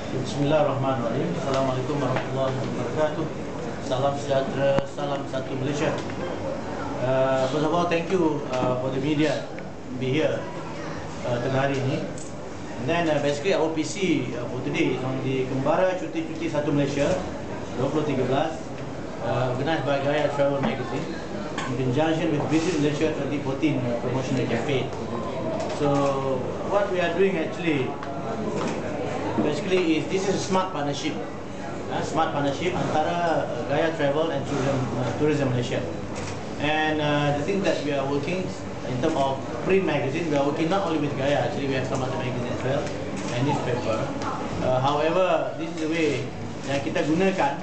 Bismillahirrahmanirrahim. Assalamualaikum warahmatullahi wabarakatuh. Salam sejahtera, salam satu Malaysia. First of all, thank you for the media to be here tengah hari ini. And then basically our PC for today is on the Kembara Cuti-Cuti Satu Malaysia 2013, organized by Gaya Travel Magazine in conjunction with Visit Malaysia 2014 promotional campaign. So what we are doing actually basically is this is a smart partnership. Smart partnership antara Gaya Travel and Tourism Malaysia. And the thing that we are working in terms of print magazine, we are working not only with Gaya, actually we have some other magazine as well and newspaper. However, this is the way yang kita gunakan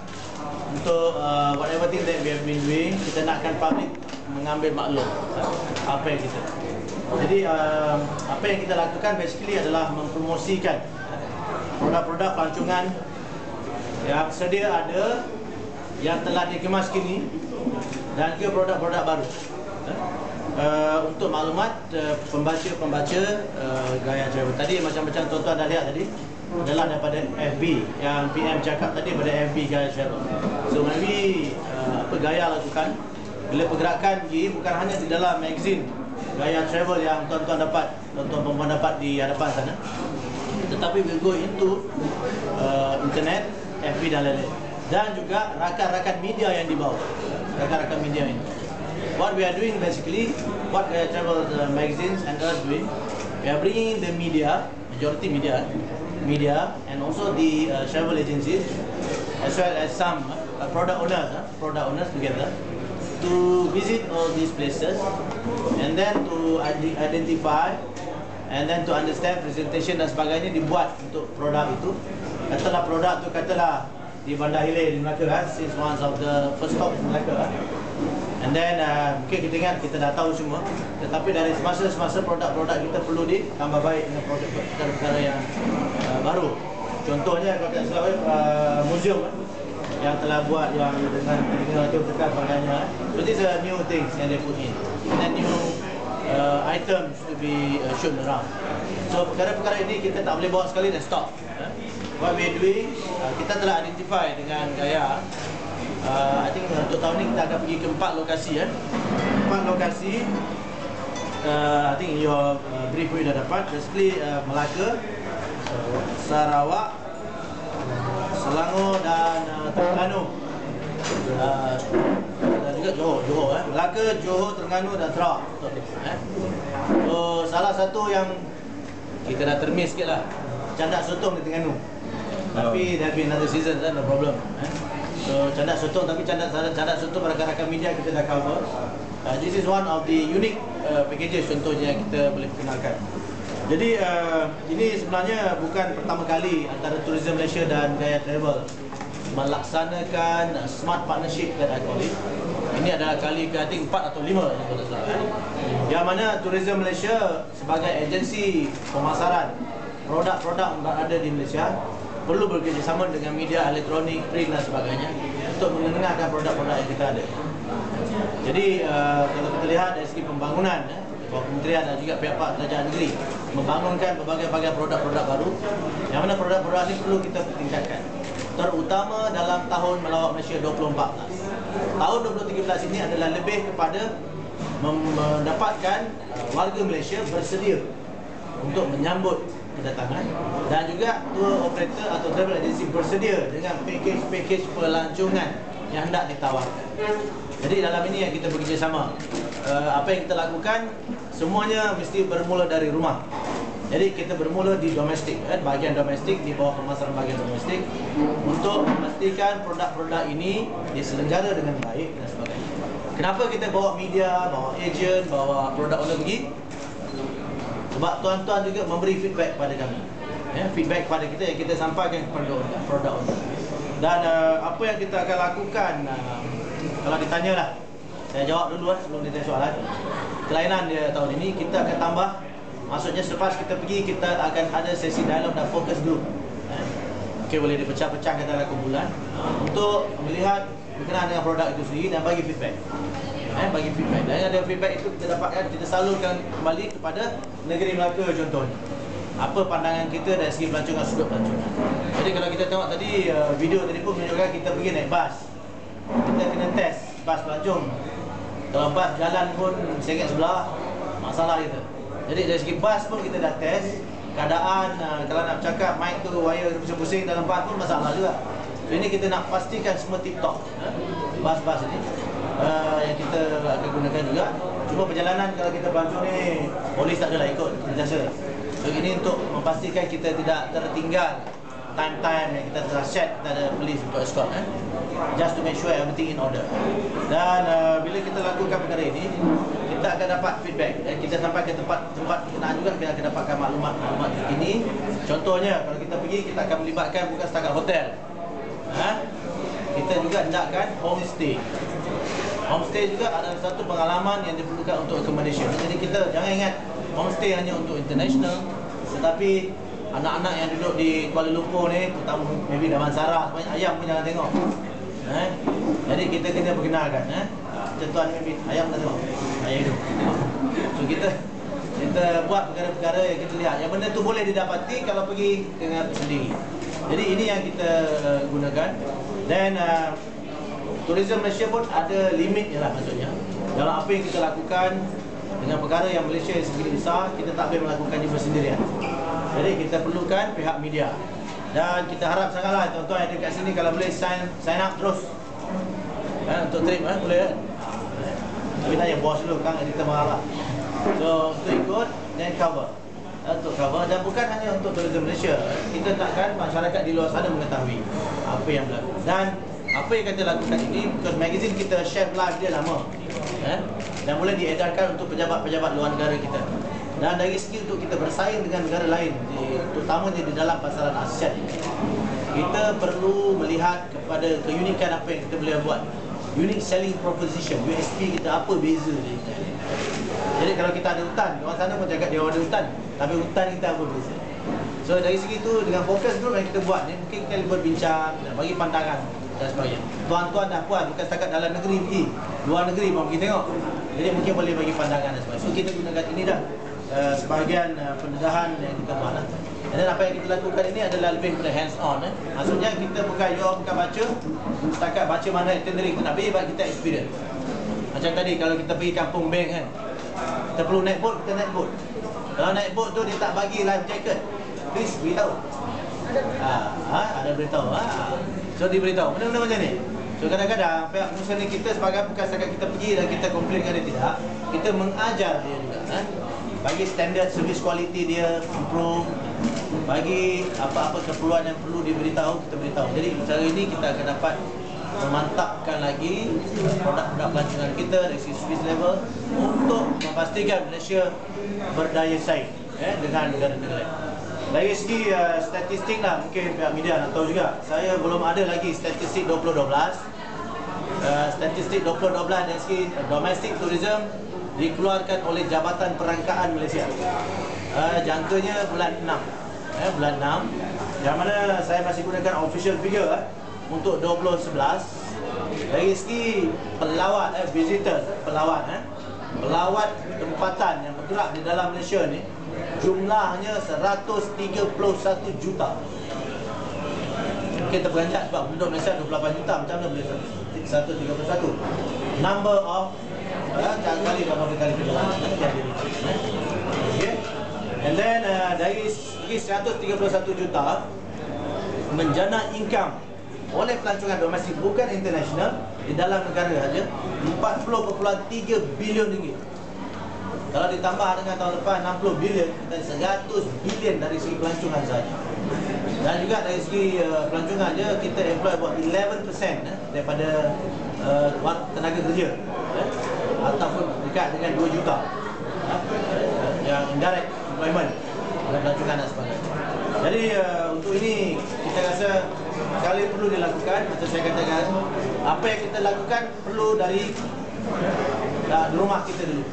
untuk whatever thing that we have been doing, kita nakkan public mengambil maklum apa yang kita. Jadi apa yang kita lakukan basically adalah mempromosikan produk-produk pelancongan yang sedia ada, yang telah dikemas kini, dan juga produk-produk baru. Untuk maklumat pembaca-pembaca Gaya Travel tadi, macam-macam tuan-tuan dah lihat tadi adalah daripada FB yang PM cakap tadi, pada FB Gaya Travel. So maybe apa Gaya lakukan bila pergerakan pergi bukan hanya di dalam magazine Gaya Travel yang tuan-tuan dapat, tuan-tuan dapat di hadapan sana, tetapi we'll go into internet, FB dan lain-lain, dan juga rakan-rakan media yang dibawa, rakan-rakan media ini. What we are doing basically, what Gaya Travel magazines and us doing, we are bringing the media, majority media, and also the travel agencies, as well as some product owners together, to visit all these places, and then to identify, and then to understand presentation dan sebagainya dibuat untuk produk itu. Katalah produk tu di Bandar Hilir di Melaka, since one of the first stop in Melaka. And then mungkin kita ingat, kita dah tahu semua, tetapi dari semasa produk-produk kita perlu ditambah baik dengan perkara-perkara yang baru. Contohnya kalau kita salah, museum yang telah buat yang dengan tinggal tekan sebagainya. So these are new things yang they put in, and then new items to be shown around. So perkara-perkara ini kita tak boleh bawa sekali dan stop. What we are doing, kita telah identify dengan Gaya. I think untuk tahun ini kita akan pergi ke 4 lokasi. 4 lokasi. I think your brief you dah dapat. Basically Melaka, Sarawak, Selangor dan Terengganu. Dan juga Johor. Melaka, Johor, Terengganu dan Sarawak. So salah satu yang kita dah termis sikit lah, Candak Sotong di Terengganu. Tapi there'll be another season, no problem. So Candak Sotong, tapi Candak Sotong rakan-rakan media kita dah cover. This is one of the unique packages contohnya yang kita boleh perkenalkan. Jadi ini sebenarnya bukan pertama kali antara Tourism Malaysia dan Gaya Travel melaksanakan smart partnership that I call it. Ini adalah kali ke 4 atau 5 yang saya tak salah. Yang mana Tourism Malaysia sebagai agensi pemasaran produk-produk yang berada di Malaysia perlu bekerjasama dengan media elektronik, print dan sebagainya untuk mengenalkan produk-produk yang kita ada. Jadi kalau kita lihat dari segi pembangunan, kementerian dan juga pihak kerajaan negeri membangunkan berbagai-bagai produk-produk baru, yang mana produk-produk ini perlu kita tingkatkan, terutama dalam tahun Melawat Malaysia 2014. Tahun 2013 ini adalah lebih kepada mendapatkan warga Malaysia bersedia untuk menyambut kedatangan, dan juga tour operator atau travel agency bersedia dengan package pelancongan yang hendak ditawarkan. Jadi dalam ini yang kita bekerjasama. Apa yang kita lakukan semuanya mesti bermula dari rumah. Jadi kita bermula di domestik, bahagian domestik, di bawah pemasaran bahagian domestik, untuk memastikan produk-produk ini diselenggara dengan baik dan sebagainya. Kenapa kita bawa media, bawa agent, bawa produk owner pergi? Sebab tuan-tuan juga memberi feedback pada kami, feedback pada kita yang kita sampaikan kepada produk owner. Dan apa yang kita akan lakukan, kalau ditanya lah, saya jawab dulu sebelum ditanya soalan. Kelainan dia tahun ini, kita akan tambah, maksudnya selepas kita pergi, kita akan ada sesi dialog dan focus group. Okay, boleh dipecah-pecah katalah kumpulan untuk melihat berkenaan dengan produk itu sendiri dan bagi feedback. Bagi feedback, dan ada feedback itu kita dapatkan, kita salurkan kembali kepada negeri Melaka contohnya. Apa pandangan kita dari segi pelancongan, sudut pelancongan. Jadi kalau kita tengok tadi video tadi pun menunjukkan kita pergi naik bas. Kita kena test bas pelancong. Kalau bas jalan pun sengit sebelah, masalah kita. Jadi dari segi bas pun kita dah test. Keadaan kalau nak bercakap mic tu wire pusing-pusing dalam bas pun masalah juga. So ini kita nak pastikan semua tip top. Bas-bas ini yang kita akan gunakan juga. Cuma perjalanan kalau kita pelancong ni polis tak adalah ikut jasa. So ini untuk memastikan kita tidak tertinggal time-time yang kita telah set, kita ada polis untuk escort just to make sure everything in order. Dan bila kita lakukan perkara ini, kita akan dapat feedback. Kita sampai ke tempat berkenaan juga, kita akan dapatkan maklumat ini. Contohnya kalau kita pergi, kita akan melibatkan bukan setakat hotel, kita juga hendakkan homestay. Homestay juga adalah satu pengalaman yang diperlukan untuk accommodation. Jadi kita jangan ingat homestay hanya untuk international, tetapi anak-anak yang duduk di Kuala Lumpur ni, terutama maybe Damansara, sebanyak ayam pun jangan tengok. Jadi kita kena perkenalkan. Macam tuan maybe ayam dah tengok, ayam hidup. So kita buat perkara-perkara yang kita lihat. Yang benda tu boleh didapati kalau pergi dengan sendiri. Jadi ini yang kita gunakan. Dan Tourism Malaysia pun ada limitnya lah, maksudnya dalam apa yang kita lakukan dengan perkara yang Malaysia yang segini besar, kita tak boleh melakukannya bersendirian. Jadi kita perlukan pihak media. Dan kita harap sangatlah tuan-tuan yang dekat sini kalau boleh sign up terus untuk trip, boleh kan? Tapi tanya bos dulu kan, kita marah. So untuk ikut dan cover, untuk cover. Dan bukan hanya untuk Tourism Malaysia, kita takkan masyarakat di luar sana mengetahui apa yang berlaku. Dan apa yang kita lakukan ini, because magazine kita share live dia lama, dan boleh diedarkan untuk pejabat-pejabat luar negara kita. Dan dari segi untuk kita bersaing dengan negara lain, terutamanya di dalam pasaran ASEAN, kita perlu melihat kepada keunikan apa yang kita boleh buat. Unique selling proposition, USP kita apa beza dia. Jadi kalau kita ada hutan, orang sana pun cakap dia ada hutan, tapi hutan kita apa beza. So dari segi itu, dengan fokus group yang kita buat ni, mungkin kita berbincang dan bagi pandangan dan sebagainya. Tuan-tuan dah puas, bukan setakat dalam negeri pergi, luar negeri pun pergi tengok. Jadi mungkin boleh bagi pandangan dan sebagainya. So kita gunakan ini dah sebahagian pendedahan yang kita buat lah. Dan apa yang kita lakukan ini adalah lebih kepada hands on. Maksudnya kita bukan baca, setakat baca mana itinerary kita nak pergi, kita experience. Macam tadi kalau kita pergi Kampung Beng kan, kita perlu naik boat, kita naik boat. Kalau naik boat tu dia tak bagi life jacket, please beritahu. Ada beritahu. So diberitahu benda-benda macam ni. So kadang-kadang pihak pengusaha ni, kita sebagai bukan setakat kita pergi dan kita komplain dengan dia, tidak, kita mengajar dia juga bagi standard service quality dia improve, bagi apa-apa keperluan yang perlu diberitahu, kita beritahu. Jadi cara ini kita akan dapat memantapkan lagi produk-produk pelancongan kita dari segi service level untuk memastikan Malaysia berdaya saing dengan negara-negara lain. Dari segi statistik lah, mungkin pihak media nak tahu juga. Saya belum ada lagi statistik 2012. Statistik 2012 dari segi domestic tourism dikeluarkan oleh Jabatan Perangkaan Malaysia. Jangkanya bulan 6. Bulan 6. Yang mana saya masih gunakan official figure untuk 2011. Dari segi pelawat, visitors, pelawat tempatan yang bergerak di dalam Malaysia ni, jumlahnya 131 juta. Kita beranjak sebab penduduk Malaysia 28 juta, macam mana boleh 131? Number of kali berapa kali kita okay. And then dari segi 131 juta menjana income oleh pelancongan domestik bukan international di dalam negara saja 40.3 bilion ringgit. Kalau ditambah dengan tahun lepas 60 bilion, dan 100 bilion dari segi pelancongan saja. Dan juga dari segi pelancongan je, kita employ about 11% daripada tenaga kerja, ataupun dekat dengan 2 juta yang indirect employment dalam pelancongan dan sebagainya. Jadi untuk ini kita rasa sekali perlu dilakukan. Macam saya katakan, apa yang kita lakukan perlu dari rumah kita dulu,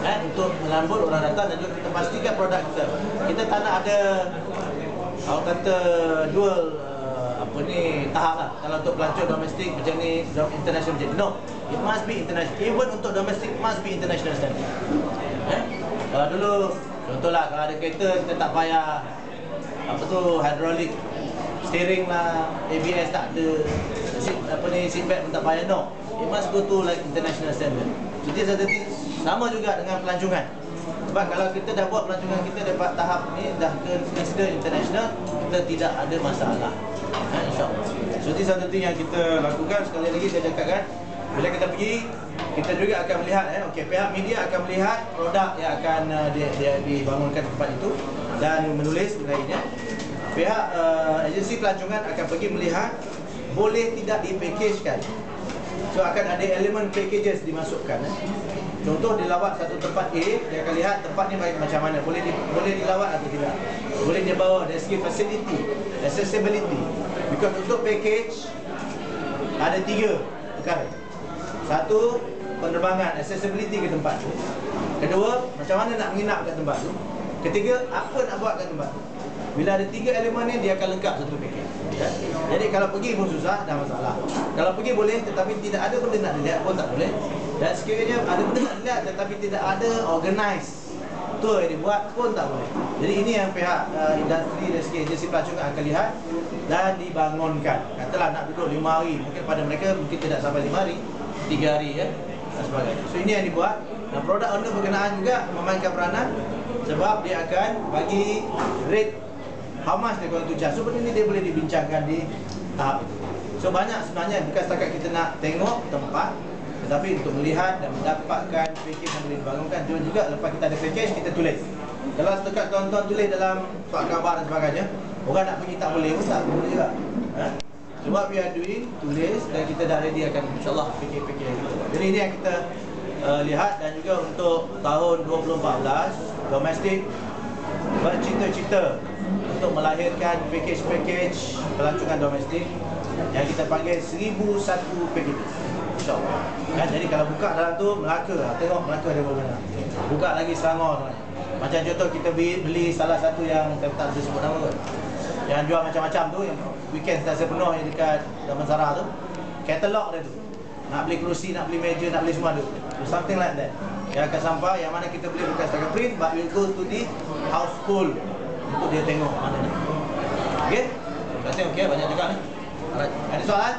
untuk melambut orang datang, dan juga kita pastikan produk kita tak nak ada orang kata dual tahap lah. Kalau untuk pelancong domestik macam ni, international macam ni, no, it must be international. Even untuk domestik must be international standard. Kalau dulu contohlah, kalau ada kereta kita tak payah hydraulic steering lah, ABS tak ada, seatbelt pun tak payah, no. It must go to like international standard. So this is the thing. Sama juga dengan pelancongan. Sebab kalau kita dah buat pelancongan kita dapat tahap ni dah consider international, kita tidak ada masalah. InsyaAllah. So this is the thing yang kita lakukan. Sekali lagi saya cakapkan, bila kita pergi, kita juga akan melihat, pihak media akan melihat produk yang akan dibangunkan tempat itu dan menulis lainnya. Pihak agensi pelancongan akan pergi melihat boleh tidak dipackagekan. So akan ada elemen packages dimasukkan. Contoh dilawat satu tempat A, dia akan lihat tempat ni macam mana, boleh dilawat atau tidak, boleh dia bawa dari segi facility, accessibility. Because untuk package ada 3 perkara. Satu, penerbangan, accessibility ke tempat tu. Kedua, macam mana nak menginap kat tempat tu. Ketiga, apa nak buat kat tempat tu. Bila ada 3 elemen ni, dia akan lengkap satu package. Jadi kalau pergi pun susah, dah masalah. Kalau pergi boleh, tetapi tidak ada benda nak dilihat pun tak boleh. Dan sekiranya ada benda nak dilihat tetapi tidak ada organize tour yang dibuat pun tak boleh. Jadi ini yang pihak industri dan segi agensi pelancongan akan lihat dan dibangunkan. Katalah nak duduk 5 hari, mungkin pada mereka mungkin tidak sampai 5 hari, 3 hari dan sebagainya. So ini yang dibuat. Dan produk owner berkenaan juga memainkan peranan sebab dia akan bagi rate how much dia going to charge. So benda ni dia boleh dibincangkan di tahap itu. So banyak sebenarnya, bukan setakat kita nak tengok tempat, tetapi untuk melihat dan mendapatkan package yang boleh dibangunkan. Juga lepas kita ada package, kita tulis. Kalau setakat tuan-tuan tulis dalam surat khabar dan sebagainya, orang nak pergi tak boleh pun tak boleh juga. Sebab we are doing, tulis dan kita dah ready akan insyaAllah package yang kita buat. Jadi ini yang kita lihat. Dan juga untuk tahun 2014 domestik bercita-cita untuk melahirkan package pelancongan domestik yang kita panggil 1001 package. InsyaAllah. Jadi kalau buka dalam tu Melaka lah. Tengok Melaka ada berapa banyak. Buka lagi Selangor. Macam contoh kita beli salah satu yang saya tak boleh sebut nama kot, yang jual macam-macam tu, yang weekend sentiasa penuh yang dekat Damansara tu. Katalog dia tu. Nak beli kerusi, nak beli meja, nak beli semua tu. So something like that. Yang akan sampai, yang mana kita beli bukan setakat print, but we'll go to the household untuk dia tengok mana ni. Okay? Terima kasih. Okay, banyak juga ni. Alright. Ada soalan?